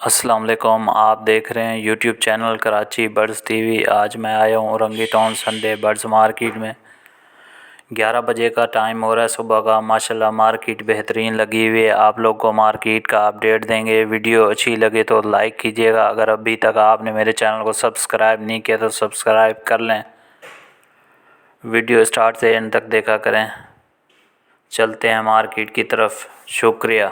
अस्सलाम वालेकुम। आप देख रहे हैं YouTube channel Karachi birds TV. आज मैं आया हूँ Orangi town Sunday birds market में। 11 बजे का टाइम हो रहा है सुबह का। माशाल्लाह मार्केट बेहतरीन लगी हुई है। आप लोग को मार्केट का अपडेट देंगे। वीडियो अच्छी लगे तो लाइक कीजिएगा। अगर अभी तक आपने मेरे चैनल को सब्सक्राइब नहीं किया तो सब्सक्राइब कर लें। वीडियो स्टार्ट से एंड तक देखा करें। चलते हैं मार्केट की तरफ। शुक्रिया।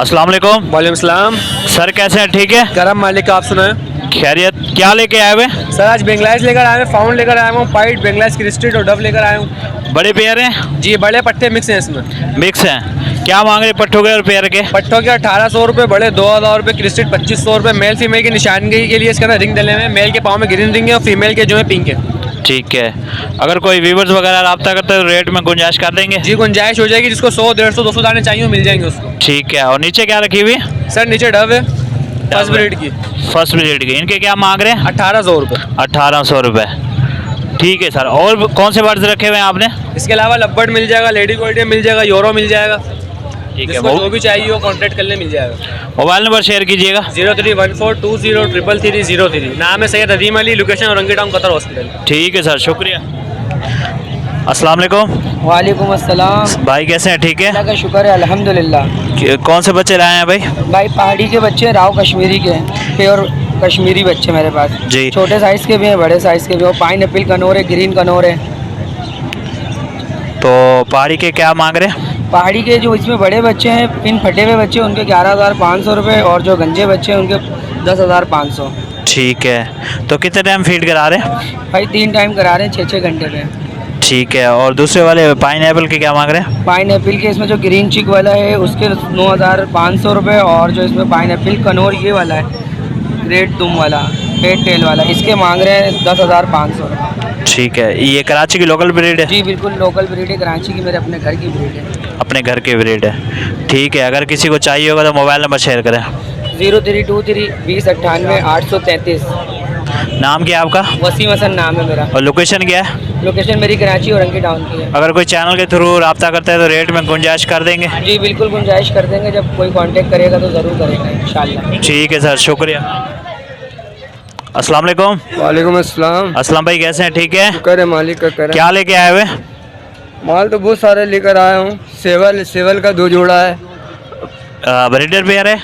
अस्सलाम वालेकुम। वालेकुम सलाम। सर कैसे हैं? ठीक है, करम मालिक का, आप सुनाए। खैरियत। क्या लेके आए हुए? सर आज बेंगलाइज लेकर आए हैं, फाउंड लेकर आया हूँ, पाइट बेंगलाइज क्रिस्टेड और डब लेकर आया हूँ। बड़े पेयर हैं जी, बड़े पट्टे मिक्स हैं इसमें। मिक्स हैं। क्या मांग रहे पट्टों के और पेयर के? पट्टों के 1800 रुपये, बड़े 2000 रुपये, क्रिस्टेड 2500 रुपये। मेल फीमेल की निशानदेही के लिए इसके अंदर रिंग डले हुए हैं। मेल के पाँव में ग्रीन रिंग है और फीमेल के जो है पिंक है। ठीक है। अगर कोई व्यूवर्स वगैरह रब्ता करते तो रेट में गुंजाइश कर देंगे? जी गुंजाइश हो जाएगी। जिसको 100, 150, 200 दाने चाहिए वो मिल जाएंगे उसको। ठीक है। और नीचे क्या रखी हुई? सर नीचे डब है, फर्स्ट ब्रीड की। फर्स्ट ब्रीड की। इनके क्या मांग रहे हैं? 1800 रुपये। 1800 रुपये। ठीक है सर। और कौन से बर्ड्स रखे हुए हैं आपने? इसके अलावा लबर्ड मिल जाएगा, लेडी गोल्डन मिल जाएगा, यूरो मिल जाएगा। ठीक है। जिसको जो भी चाहिए वो कॉन्टैक्ट करने मिल जाएगा। मोबाइल नंबर शेयर कीजिएगा। 0314203303। नाम है Syed Azeem Ali, location Orangi town Qatar hospital. ठीक है सर, शुक्रिया। अस्सलाम वालेकुम। वालेकुम अस्सलाम। भाई कैसे हैं? ठीक है, अल्लाह का शुक्र है, अल्हम्दुलिल्लाह। कौन से बच्चे लाए हैं भाई? भाई पहाड़ी के बच्चे, राव कश्मीरी के, प्योर कश्मीरी बच्चे मेरे पास जी। छोटे साइज़ के भी हैं, बड़े साइज़ के भी हैं। पाइन एप्पल कनौर है, ग्रीन कनौर है। तो पहाड़ी के क्या मांग रहे हैं? पहाड़ी के जो इसमें बड़े बच्चे हैं, पिन फटे हुए बच्चे, उनके 11,500 रुपये, और जो गंजे बच्चे हैं उनके 10,500। ठीक है। तो कितने टाइम फीड करा रहे हैं? भाई 3 टाइम करा रहे हैं, 6-6 घंटे पे। ठीक है। और दूसरे वाले पाइन एप्पल के क्या मांग रहे हैं? पाइन एप्पल के इसमें जो ग्रीन चिक वाला है उसके 9,500 रुपये, और जो इसमें पाइन एप्पल कनौर ये वाला है, रेड दुम वाला, हेड टेल वाला, इसके मांग रहे हैं 10,500 रुपये। ठीक है। ये कराची की लोकल ब्रीड है? जी बिल्कुल लोकल ब्रीड है, कराची की, मेरे अपने घर की ब्रीड है। अपने घर की ब्रीड है। ठीक है। अगर किसी को चाहिए होगा तो मोबाइल नंबर शेयर करें। 0323 2098 833। नाम क्या है आपका? वसीम हसन नाम है मेरा। और लोकेशन क्या है? लोकेशन मेरी कराची औरंगी टाउन की है। अगर कोई चैनल के थ्रू रब्ता करता है तो रेट में गुंजाइश कर देंगे? जी बिल्कुल गुंजाइश कर देंगे, जब कोई कांटेक्ट करेगा तो ज़रूर करेंगे इंशाल्लाह। ठीक है सर, शुक्रिया। अस्सलाम वालेकुम। वालेकुम अस्सलाम। असलम भाई कैसे हैं? ठीक है, शुक्र है मालिक का करम। क्या लेके आए हुए? माल तो बहुत सारे लेकर आया हूँ। सेवल का 2 जोड़ा है। ब्रीडर पेयर है?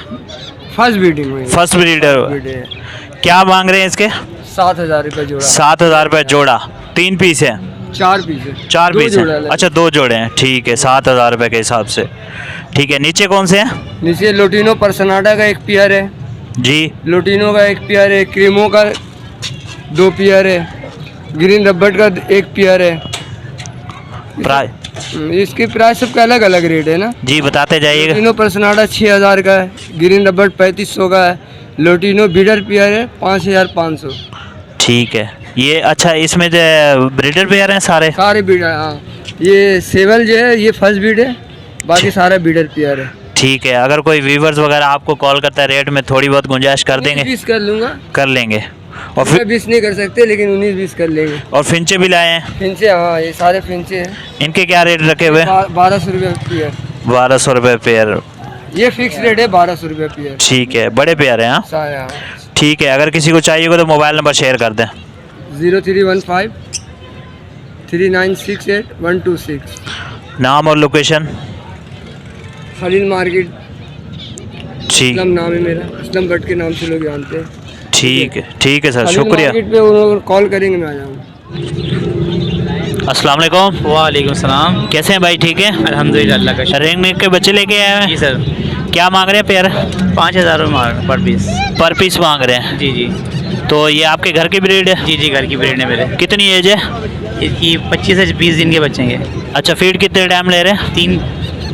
फर्स्ट ब्रीडिंग में। First breeder. क्या मांग रहे हैं इसके? 7,000 रुपये जोड़ा। 7,000 रुपये जोड़ा। 3 पीस है? 4 पीस है। 4 दो पीस जोड़ा है। है। अच्छा 2 जोड़े हैं। ठीक है, 7,000 रुपये के हिसाब से। ठीक है। नीचे कौन से हैं? नीचे लोटिनो पर्सनाडा का 1 पेयर है जी। लोटिनो का 1 पेयर है, क्रीमो का 2 पेयर है, ग्रीन रबर्ट का 1 पेयर है। प्राइस? इसकी प्राइस सबका अलग अलग रेट है ना। जी बताते जाइएगा। लोटिनो पर्सनाडा 6,000 का है, ग्रीन रबर्ट 3500 का है, लोटिनो बीडर पेयर है 5,500। ठीक है। ये अच्छा, इसमें जो ब्रीडर पेयर हैं सारे? सारे बीडर, हाँ। ये सेवल जो है ये फर्स्ट बीड है, बाकी सारा बीडर पेयर है। ठीक है। अगर कोई व्यूवर्स वगैरह आपको कॉल करता है रेट में थोड़ी बहुत गुंजाइश कर देंगे? 20 कर लूँगा। कर लेंगे। और फिर 20 नहीं कर सकते, लेकिन 19-20 कर लेंगे। और फिंचे भी लाए हैं? फिंचे, हाँ ये सारे फिंचे हैं। इनके क्या रेट रखे हुए? 1200 रुपये पेयर। 1200 रुपये पेयर। ये फिक्स रेट है, 1200 रुपये पेयर। ठीक है। बड़े पेयर हैं? हाँ सारे, हाँ। ठीक है। अगर किसी को चाहिए होगा तो मोबाइल नंबर शेयर कर दें। 0315 3968 126। नाम और लोकेशन? खलील मार्केट, ठीक। असलम नाम है मेरा, असलम भट्ट के नाम से लोग जानते हैं। ठीक है। ठीक है सर, खलील शुक्रिया। मार्केट पे वो लोग कॉल करेंगे, मैं आ जाऊँगा। अस्सलाम वालेकुम। वालेकुम सलाम। कैसे हैं भाई? ठीक है, अल्हम्दुलिल्लाह अल्लाह का शुक्र। रिंग के बच्चे लेके आए जी हैं? सर। क्या मांग रहे हैं पेयर? 5,000 रुपये पर पीस। पर पीस मांग रहे हैं? जी जी तो ये आपके घर की ब्रीड है? जी जी, घर की ब्रीड है मेरे। कितनी एज है? इसकी 25 से 20 दिन के बच्चे हैं। अच्छा, फीड कितने टाइम ले रहे हैं?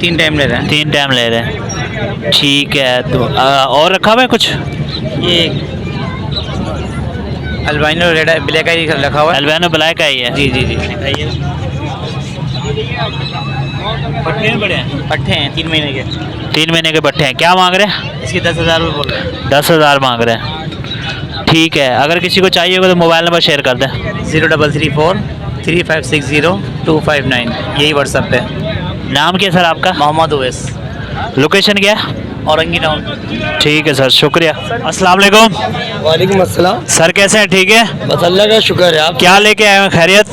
3 टाइम ले रहे हैं। 3 टाइम ले रहे हैं। ठीक है। तो और रखा हुआ है कुछ? ये अल्बाइनो रेड ब्लैक आई रखा हुआ है। अल्बानो ब्लैक आई है? जी जी जी। पट्टे हैं बड़े हैं? पट्टे हैं 3 महीने के। 3 महीने के पट्टे हैं। क्या मांग रहे हैं? इसके 10,000 रुपये बोल रहे हैं। 10,000 मांग रहे हैं। ठीक है। अगर किसी को चाहिए होगा तो मोबाइल नंबर शेयर कर दें। 0334 3560 259, यही व्हाट्सएप पे। नाम क्या सर आपका? मोहम्मद ओवैस। लोकेशन क्या है? औरंगी टाउन। ठीक है सर, शुक्रिया। अस्सलाम वालेकुम वालेकुम अस्सलाम। सर, कैसे हैं? ठीक है। बस अल्लाह का शुक्र है। आप क्या लेके आए हैं? खैरियत?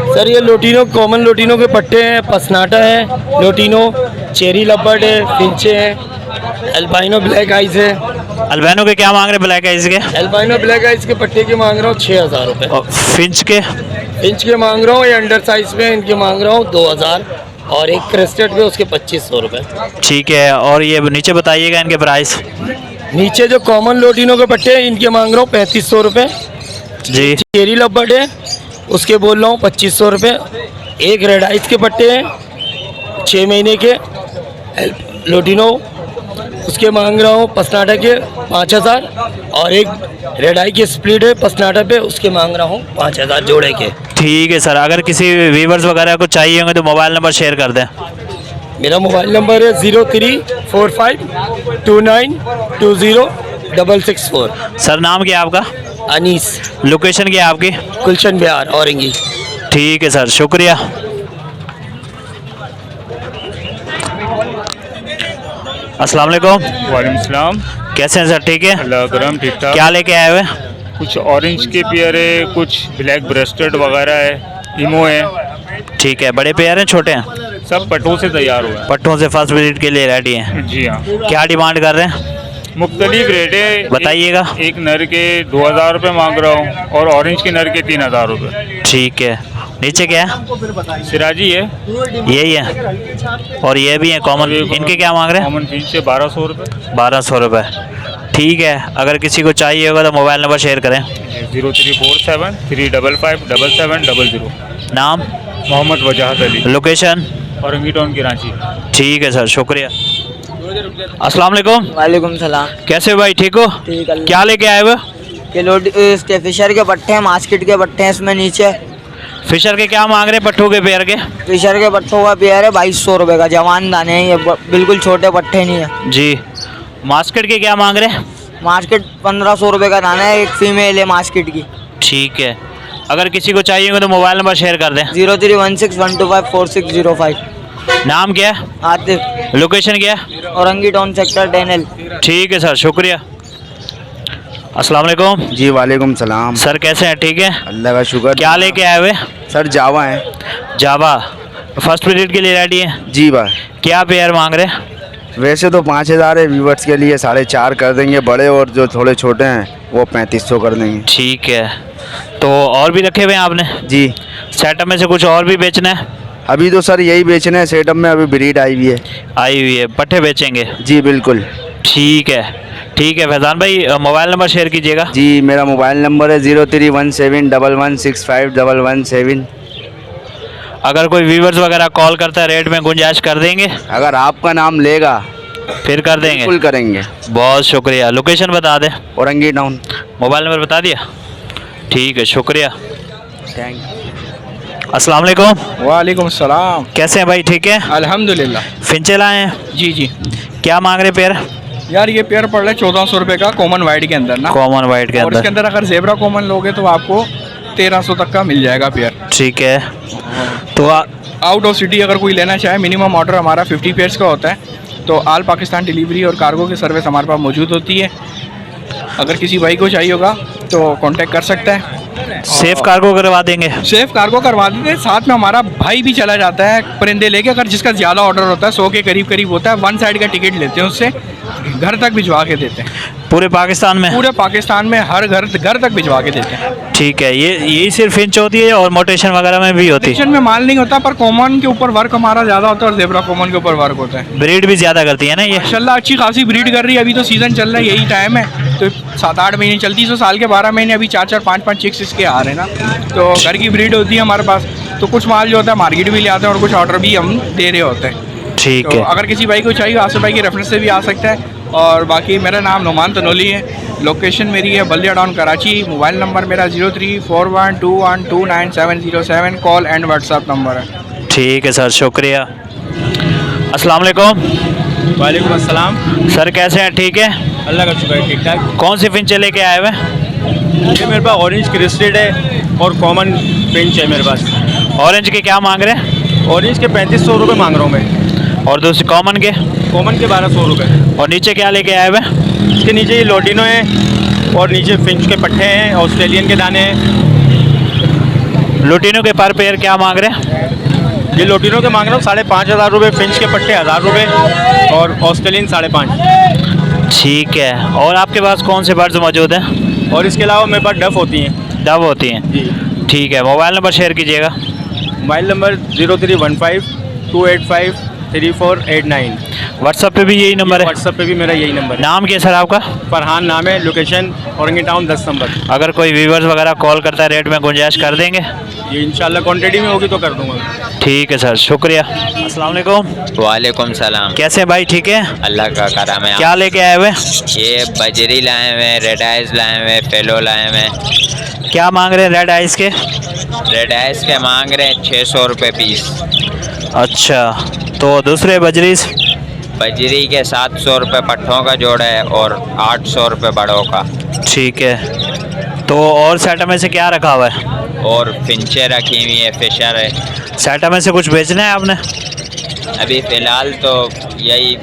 सर ये लोटिनो, कॉमन लोटिनो के पट्टे हैं, पसनाटा है, लोटिनो, चेरी लबर्ड है, फिंचे है, अल्बाइनो ब्लैक आइज है। अल्बानो के क्या मांग रहे हैं? ब्लैक आइज के? अल्बाइनो ब्लैक आइज के पट्टे के मांग रहा हूँ 6,000 रुपये। और फिंच के? इंच के मांग रहा हूँ, ये अंडर साइज में इनके मांग रहा हूँ 2,000, और एक क्रेस्टेड पे उसके 2,500 रुपये। ठीक है। और ये नीचे बताइएगा इनके प्राइस। नीचे जो कॉमन लोटिनो के पट्टे हैं इनके मांग रहा हूँ 3,500 रुपये। जी। चेरी लबर्ड है उसके बोल रहा हूँ 2,500 रुपये। एक रेड आइस के पट्टे हैं 6 महीने के लोटिनो, उसके मांग रहा हूँ पसनाटा के 5,000, और एक रेड आई की स्प्लिट है पसनाटा पे, उसके मांग रहा हूँ 5,000 जोड़े के। ठीक है सर। अगर किसी व्यूवर्स वगैरह को चाहिए होंगे तो मोबाइल नंबर शेयर कर दें। मेरा मोबाइल नंबर है 034529206664। सर, नाम क्या है आपका? अनीस। लोकेशन क्या है आपकी? गुलशन बिहार, औरंगी। ठीक है सर, शुक्रिया। अस्सलाम वालेकुम। वालेकुम सलाम। कैसे हैं सर? ठीक है। अल्लाह करम, ठीक ठाक। क्या लेके आए हुए? कुछ ऑरेंज के पेयर है, कुछ ब्लैक ब्रेस्टेड वगैरह है, इमो है। ठीक है। बड़े पेयर हैं, छोटे हैं? सब पट्टों से तैयार हुआ पट्टों से फर्स्ट विजिट के लिए रेडी हैं। है। जी हाँ। क्या डिमांड कर रहे हैं? मुख्तलिफ रेट है। बताइएगा। एक नर के 2,000 रुपये मांग रहा हूँ, और ऑरेंज के नर के 3,000 रुपये। ठीक है। नीचे क्या है? सिराजी है। यही है। और ये भी है कॉमन। इनके क्या मांग रहे हैं? कॉमन फिंच से 1,200 रुपये। 1,200 रुपये। ठीक है। अगर किसी को चाहिए होगा तो मोबाइल नंबर शेयर करें। 0347-355-7700। नाम? मोहम्मद वजाहत अली। लोकेशन? औरंगी टाउन कराची। ठीक है सर, शुक्रिया। अस्सलाम वालेकुम। वालेकुम सलाम। कैसे हो भाई? ठीक हो? ठीक है। क्या लेके आए हुए? ये इसके फिशर के पट्टे हैं, मास्किट के पट्टे हैं इसमें नीचे। फिशर के क्या मांग रहे हैं? पट्टों के पेयर के? फिशर के पट्टों का पेयर है 2,200 रुपये का। जवान दाने हैं ये, बिल्कुल छोटे पट्टे नहीं है। जी। मास्केट के क्या मांग रहे हैं? मास्किट 1,500 रुपये का दाना है, एक फीमेल है मास्किट की। ठीक है। अगर किसी को चाहिए होगा तो मोबाइल नंबर शेयर कर दें। 0316125465। नाम क्या है? आतिफ। लोकेशन क्या है? Orangi town sector 10L। ठीक है सर, शुक्रिया। अस्सलाम वालेकुम। जी वालेकुम सलाम। सर, कैसे हैं? ठीक है। अल्लाह का शुक्र। क्या लेके आए हुए? सर जावा है। जावा फर्स्ट पीरियड के लिए रेडी है? जी भाई। क्या पेयर मांग रहे हैं? वैसे तो 5,000 है, व्यूवर्स के लिए 4,500 कर देंगे बड़े, और जो थोड़े छोटे हैं वो 3,500 कर देंगे। ठीक है। तो और भी रखे हुए हैं आपने? जी। सेटअप में से कुछ और भी बेचना है? अभी तो सर यही बेचने हैं, सेटअप में अभी ब्रीड आई हुई है। आई हुई है। पट्टे बेचेंगे? जी बिल्कुल। ठीक है। ठीक है फैज़ान भाई, मोबाइल नंबर शेयर कीजिएगा। जी मेरा मोबाइल नंबर है 031711651117। अगर कोई व्यूवर्स वगैरह कॉल करता है रेट में गुंजाइश कर देंगे? अगर आपका नाम लेगा फिर कर देंगे। बिल्कुल करेंगे। बहुत शुक्रिया। लोकेशन बता दें। औरंगी टाउन। मोबाइल नंबर बता दिया? ठीक है, शुक्रिया। Thank you. अस्सलाम वालेकुम। वालेकुम सलाम। कैसे हैं भाई? ठीक है। अल्हम्दुलिल्लाह। फिंचे लाए हैं? जी जी। क्या मांग रहे पेयर? यार ये पेयर पड़ रहा है 1,400 रुपये का, कॉमन वाइट के अंदर ना। कॉमन वाइट के और इसके अंदर? अंदर अगर जेब्रा कॉमन लोगे तो आपको 1,300 तक का मिल जाएगा पेयर। ठीक है। तो आउट ऑफ सिटी अगर कोई लेना चाहे, मिनिमम ऑर्डर हमारा 50 पेयर्स का होता है, तो ऑल पाकिस्तान डिलीवरी और कार्गो की सर्विस हमारे पास मौजूद होती है। अगर किसी भाई को चाहिए होगा तो कांटेक्ट कर सकता है। सेफ कार्गो करवा देंगे? सेफ कार्गो करवा देते हैं। साथ में हमारा भाई भी चला जाता है परिंदे लेके, अगर जिसका ज़्यादा ऑर्डर होता है 100 के करीब होता है, 1 साइड का टिकट लेते हैं उससे, घर तक भिजवा के देते हैं। पूरे पाकिस्तान में? पूरे पाकिस्तान में हर घर तक भिजवा के देते हैं। ठीक है। ये यही सिर्फ फिंच होती है और मोटेशन वगैरह में भी होती है? मोटेशन में माल नहीं होता, पर कॉमन के ऊपर वर्क हमारा ज़्यादा होता है और जेब्रा कॉमन के ऊपर वर्क होता है। ब्रीड भी ज़्यादा करती है ना ये? माशाल्लाह अच्छी खासी ब्रीड कर रही है। अभी तो सीज़न चल रहा है, यही टाइम है, तो 7-8 महीने चलती है, तो साल के 12 महीने अभी 4-4, 5-5 चिक्स इसके आ रहे हैं ना, तो घर की ब्रीड होती है हमारे पास। तो कुछ माल जो होता है मार्केट भी ले आते हैं और कुछ ऑर्डर भी हम दे रहे होते हैं। ठीक तो है। अगर किसी भाई को चाहिए आसिफ भाई के रेफरेंस से भी आ सकता है। और बाकी मेरा नाम नुमान तनोली है, लोकेशन मेरी है बल्दिया टाउन कराची। मोबाइल नंबर मेरा 034121297007, कॉल एंड व्हाट्सएप नंबर है। ठीक है सर, शुक्रिया। अस्सलाम वालेकुम। वालेकुम अस्सलाम। सर, कैसे हैं? ठीक है। अल्लाह का शुक्र है, ठीक ठाक। कौन सी फिंचे लेके आए हुए? ये मेरे पास ऑरेंज क्रिस्टेड है और कॉमन पिंच है मेरे पास। ऑरेंज के क्या मांग रहे हैं? ऑरेंज के 3,500 रुपये मांग रहा हूँ मैं। और दूसरे कॉमन के? कॉमन के 1200 रुपये। और नीचे क्या लेके आए हुए? इसके नीचे ये लोटिनो है और नीचे फिंच के पट्टे हैं, ऑस्ट्रेलियन के दाने हैं। लुटिनो के पर पेयर क्या मांग रहे हैं? ये लोटिनो के मांग रहा हूँ 5,500 रुपये, फिंच के पट्टे 1,000 रुपये और ऑस्ट्रेलियन 5,500। ठीक है। और आपके पास कौन से बर्ड्स मौजूद हैं? और इसके अलावा मेरे पास डफ होती हैं। डब होती हैं? जी। ठीक है। मोबाइल नंबर शेयर कीजिएगा। Mobile number 0315-285-3489। व्हाट्सएप पे भी यही नंबर है? व्हाट्सएप पे भी मेरा यही नंबर है। नाम क्या है सर आपका? फरहान नाम है, लोकेशन औरंगी टाउन 10 नंबर। अगर कोई व्यूवर्स वगैरह कॉल करता है रेट में गुंजाइश कर देंगे? ये इंशाल्लाह क्वांटिटी में होगी तो कर दूंगा। ठीक है सर, शुक्रिया। अस्सलाम वालेकुम। वालेकुम सलाम। कैसे हैं भाई, ठीक है? अल्लाह का करम है। क्या लेके आए हुए? ये बजरी लाए हुए, रेड आइज लाए हुए, फेलो लाए हुए। क्या मांग रहे हैं रेड आइस के? रेड आइज के मांग रहे हैं 600 रुपये पीस। अच्छा, तो दूसरे बजरीस? बजरी के 700 रुपये पट्ठों का जोड़ा है और 800 रुपये बड़ों का। ठीक है। तो और सेट में से क्या रखा हुआ है? और फिंचे रखी हुई है, फिशर है। सेट में से कुछ बेचना है आपने? अभी फ़िलहाल तो यही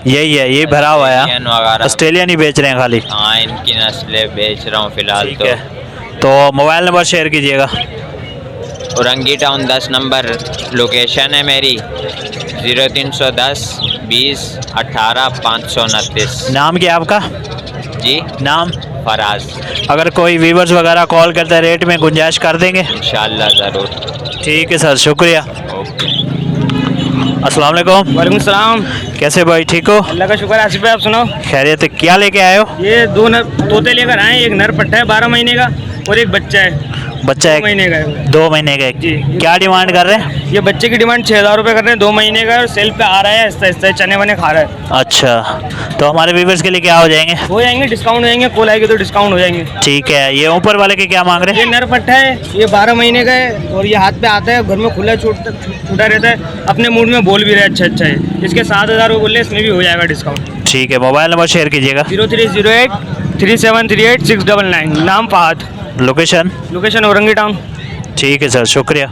है, यही भरा हुआ है। इंडियन वगैरह ऑस्ट्रेलियन ही बेच रहे हैं खाली? हाँ, इनकी नस्लें बेच रहा हूँ फ़िलहाल। ठीक है। तो मोबाइल नंबर शेयर कीजिएगा। औरंगी टाउन 10 नंबर लोकेशन है मेरी। 0310 20 18 529। नाम क्या है आपका? जी, नाम? फराज। अगर कोई व्यूवर्स वगैरह कॉल करता है रेट में गुंजाइश कर देंगे? इंशाल्लाह ज़रूर। ठीक है सर, शुक्रिया। ओके। अस्सलाम वालेकुम। वालेकुम सलाम। कैसे भाई, ठीक हो? अल्लाह का शुक्र है। आसिफ भाई आप सुनाओ। खैरियत है। क्या लेके आए हो? ये 2 नर तोते लेकर आए, एक नर पट्टा है 12 महीने का और एक बच्चा है बच्चा 2 एक महीने का है। 2 महीने का? जी। क्या डिमांड कर रहे हैं? ये बच्चे की डिमांड 6,000 रुपये कर रहे हैं, 2 महीने का है, सेल्फ पे आ रहा है, आहिस्ता चने वने खा रहा है। अच्छा, तो हमारे व्यूवर्स के लिए क्या हो जाएंगे? हो जाएंगे, डिस्काउंट हो जाएंगे, कॉल आएगी तो डिस्काउंट हो जाएंगे। ठीक है। ये ऊपर वाले के क्या मांग रहे ये हैं? नर पट्टा है, ये 12 महीने का है और ये हाथ पे आता है, घर में खुला छूटा रहता है, अपने मूड में बोल भी रहा है अच्छा है। इसके 7,000 रुपये बोल रहे हैं, इसमें भी हो जाएगा डिस्काउंट। ठीक है। मोबाइल नंबर शेयर कीजिएगा। 0308 3738 699। नाम Fahad. Location? Location Orangi town. ठीक है सर, शुक्रिया।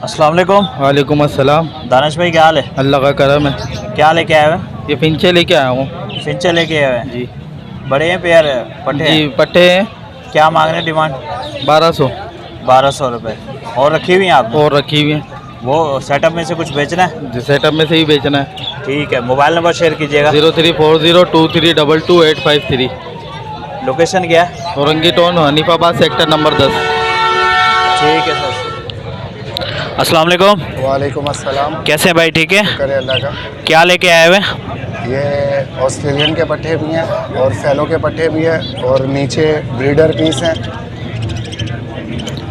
अस्सलाम वालेकुम। वालेकुम अस्सलाम। दानिश भाई, क्या हाल है? अल्लाह का करम है। क्या लेके आए हुए? ये फिंचे लेके आया हूँ। फिंचे लेके आए हुए? जी बड़े हैं पेयर पट्टे जी, हैं? पट्टे हैं क्या मांग रहे हैं डिमांड? 1200 रुपये। और रखी हुई हैं आपने? और रखी हुई हैं। वो सेटअप में से कुछ बेचना है? जो सेटअप में से ही बेचना है। ठीक है। मोबाइल नंबर शेयर कीजिएगा। 03402322 लोकेशन क्या है? Orangi town Hanifabad sector number 10। ठीक है सर। अस्सलाम वालेकुम। वालेकुम अस्सलाम। कैसे हैं भाई, ठीक है? करे अल्लाह का। क्या लेके आए हुए? ये ऑस्ट्रेलियन के पट्टे भी हैं और फैलो के पट्टे भी हैं और नीचे ब्रीडर पीस हैं।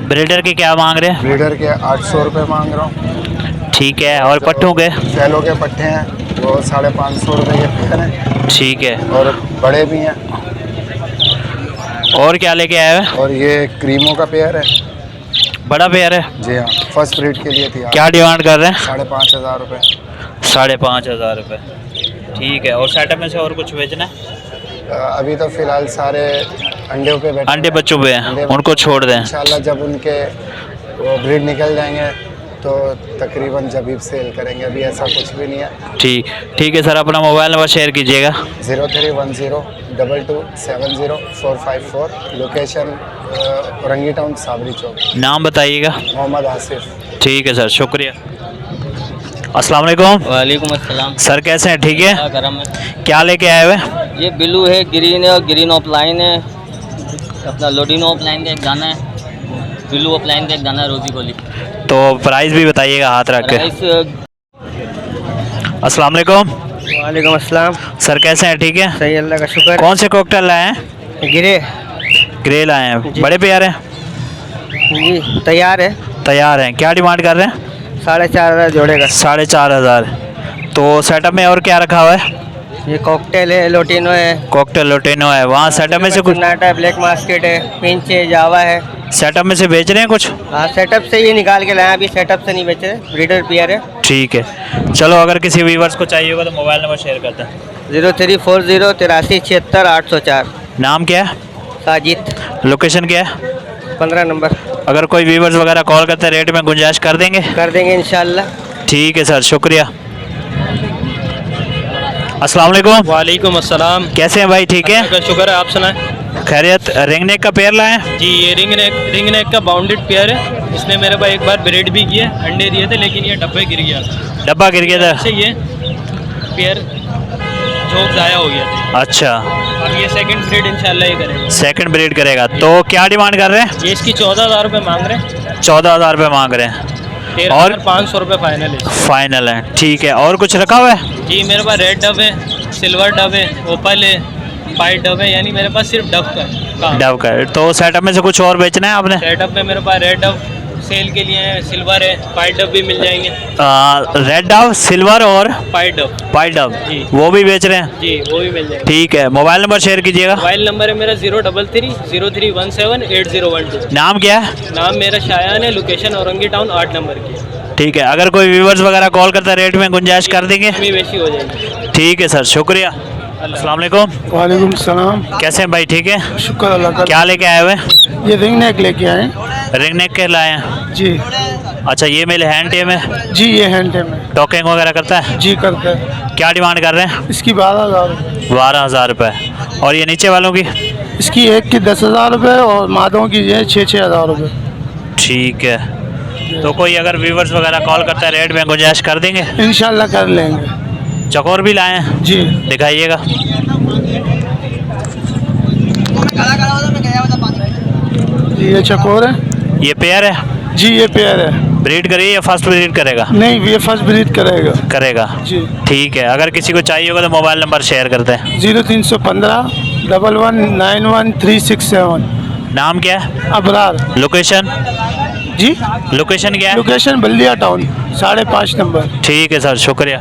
ब्रीडर के क्या मांग रहे हैं? ब्रीडर के 800 रुपये मांग रहा हूँ। ठीक है। और पट्टों के? फैलो के पट्टे हैं वो 550 रुपये के पेयर हैं ठीक है। और बड़े भी हैं। और क्या लेके आए हुए? और ये क्रीमों का पेयर है। बड़ा पेयर है? जी हाँ, फर्स्ट ब्रीड के लिए थी। क्या डिमांड कर रहे हैं? 5,500 रुपये। 5,500 रुपये। ठीक है। और सेटअप में से और कुछ बेचना है? अभी तो फ़िलहाल सारे अंडे पे बैठे अंडे बच्चों पे हैं, अंडे उनको छोड़ दें। इंशाल्लाह जब उनके वो ब्रीड निकल जाएंगे तो तकरीबन जब सेल करेंगे। अभी ऐसा कुछ भी नहीं है। ठीक है सर, अपना मोबाइल नंबर शेयर कीजिएगा। 031022704554। लोकेशन औरंगी टाउन साबरी चौक। नाम बताइएगा। मोहम्मद आसिफ। ठीक है सर, शुक्रिया। अस्सलाम वालेकुम। वालेकुम अस्सलाम। सर कैसे हैं, ठीक है? करम है। क्या लेके आए हुए? ये ब्लू है, ग्रीन है और ग्रीन ऑफलाइन है। अपना लोडिनो ऑफलाइन का एक दाना है, ब्लू ऑफलाइन का एक दाना है, रोजी गोली। तो प्राइस भी बताइएगा हाथ रख के। प्राइस अस्सलाम वालेकुम। वालेकुम अस्सलाम। सर कैसे हैं, ठीक है? सही, अल्लाह का शुक्र। कौन से कॉकटेल लाए हैं? गिरे ग्रे लाए हैं। जी। बड़े प्यारे हैं? जी, तैयार है। तैयार हैं। क्या डिमांड कर रहे हैं? 4,500 जोड़े का। 4,500। तो सेटअप में और क्या रखा हुआ है? ये कॉकटेल है, लोटिनो है, कॉकटेल लोटेनो है। वहाँ सेटअप में से कुछ? नाटा है, ब्लैक मास्केट है, पिंच है, जावा है। सेटअप में से बेच रहे हैं कुछ? हाँ, सेटअप से ये निकाल के लाए, अभी सेटअप से नहीं बेचे, ब्रीडर पेयर है। ठीक है। चलो, अगर किसी व्यूवर्स को चाहिए होगा तो मोबाइल नंबर शेयर करते हैं। 0340836804। नाम क्या है? साजिद। लोकेशन क्या है? 15 नंबर। अगर कोई व्यूवर्स वगैरह कॉल करते हैं रेट में गुंजाइश कर देंगे? कर देंगे इंशाल्लाह। ठीक है सर, शुक्रिया। अस्सलाम वालेकुम। वालेकुम अस्सलाम। कैसे हैं भाई, ठीक है? का शुक्र है, आप सुनाएं। खैरियत। रिंग नेक का पेयर लाए हैं? जी ये रिंग नेक का बाउंडेड पेयर है। इसने मेरे पास एक बार ब्रीड भी किया, अंडे दिए थे, लेकिन ये डब्बे गिर गया, डब्बा गिर गया था। इससे ये पेयर झोंक ज़ाया हो गया था। अच्छा, अब ये सेकंड ब्रीड इंशाल्लाह ये करेगा। सेकंड ब्रीड करेगा। तो क्या डिमांड कर रहे हैं? ये इसकी 14,000 रुपये मांग रहे हैं। 14,000 रुपये मांग रहे हैं। 13,500 रुपये फाइनल है। फाइनल है, ठीक है। और कुछ रखा हुआ है? जी मेरे पास रेड डब है, सिल्वर डब है, ओपल है, वाइट डब है, यानी मेरे पास सिर्फ डब का काम। डब का। तो सेटअप में से कुछ और बेचना है आपने? सेटअप में मेरे पास रेड डब सेल के लिए है, सिल्वर है, वाइट डब भी मिल जाएंगे। रेड डब, सिल्वर और वाइट डब। वाइट डब, जी। वो भी बेच रहे हैं? जी वो भी मिल जाएगा। ठीक है। मोबाइल नंबर शेयर कीजिएगा। मोबाइल नंबर है मेरा 033-0317-8012। नाम क्या है? नाम मेरा शायान है, लोकेशन औरंगी टाउन 8 नंबर की है। ठीक है। अगर कोई व्यूवर्स वगैरह कॉल करता है, रेट में गुंजाइश कर देंगे? कमी बेशी हो जाएगी। ठीक है सर, शुक्रिया। अस्सलाम वालेकुम। वालेकुम सलाम। कैसे हैं भाई, ठीक है? शुक्र अल्लाह का। क्या लेके आए हुए? ये रिंग नेक लेके आए। रिंग नेक के लाए हैं? जी अच्छा, ये मेरे हैंड टेम है? जी ये हैंड टेम है। टॉकिंग वगैरह करता है? जी करते हैं। क्या डिमांड कर रहे हैं? इसकी 12,000 रुपये। 12,000 रुपये। और ये नीचे वालों की? इसकी एक की 10,000 रुपये और मादों की ये 6,000 रुपये। ठीक है। तो कोई अगर व्यूवर्स वगैरह कॉल करता है, रेट में गुंजाइश कर देंगे? इंशाल्लाह कर लेंगे। चकोर भी लाए हैं? जी दिखाइएगा। ये चकोर है। ये पेयर है? जी ये पेयर है। ब्रीड करिए या फर्स्ट ब्रीड करेगा? नहीं ये फर्स्ट ब्रीड करेगा। करेगा। जी ठीक है। अगर किसी को चाहिए होगा तो मोबाइल नंबर शेयर करते हैं। 0315 11911367। नाम क्या है? अबरार। लोकेशन? जी लोकेशन क्या है? लोकेशन बल्दिया टाउन 5.5 नंबर। ठीक है सर, शुक्रिया।